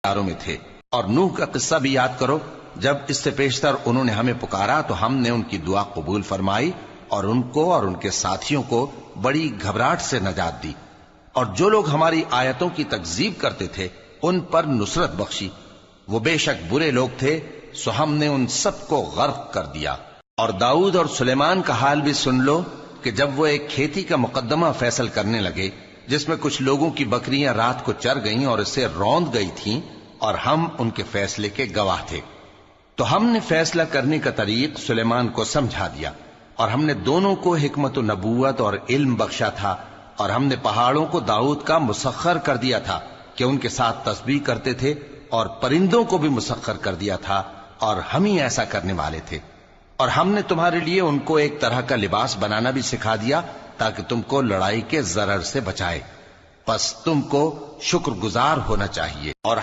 यारों में थे। और नूह का किस्सा भी याद करो, जब इससे पेशतर उन्होंने हमें पुकारा तो हमने उनकी दुआ कबूल फरमाई और उनको और उनके साथियों को बड़ी घबराहट से नजात दी। और जो लोग हमारी आयतों की तकजीब करते थे उन पर नुसरत बख्शी। वो बेशक बुरे लोग थे, सो हमने उन सबको गर्क कर दिया। और दाऊद और सुलेमान का हाल भी सुन लो कि जब वो एक खेती का मुकदमा फैसल करने लगे जिसमें कुछ लोगों की बकरियां रात को चर गईं और इससे रौंद गई थीं, और हम उनके फैसले के गवाह थे, तो हमने फैसला करने का तरीक सुलेमान को समझा दिया। और हमने दोनों को हिकमत व नबूवत और इल्म बख्शा था। और हमने पहाड़ों को दाऊद का मुसख्खर कर दिया था कि उनके साथ तस्बीह करते थे, और परिंदों को भी मुसख्खर कर दिया था, और हम ही ऐसा करने वाले थे। और हमने तुम्हारे लिए उनको एक तरह का लिबास बनाना भी सिखा दिया ताकि तुमको लड़ाई के जरर से बचाए। बस तुमको शुक्रगुजार होना चाहिए। और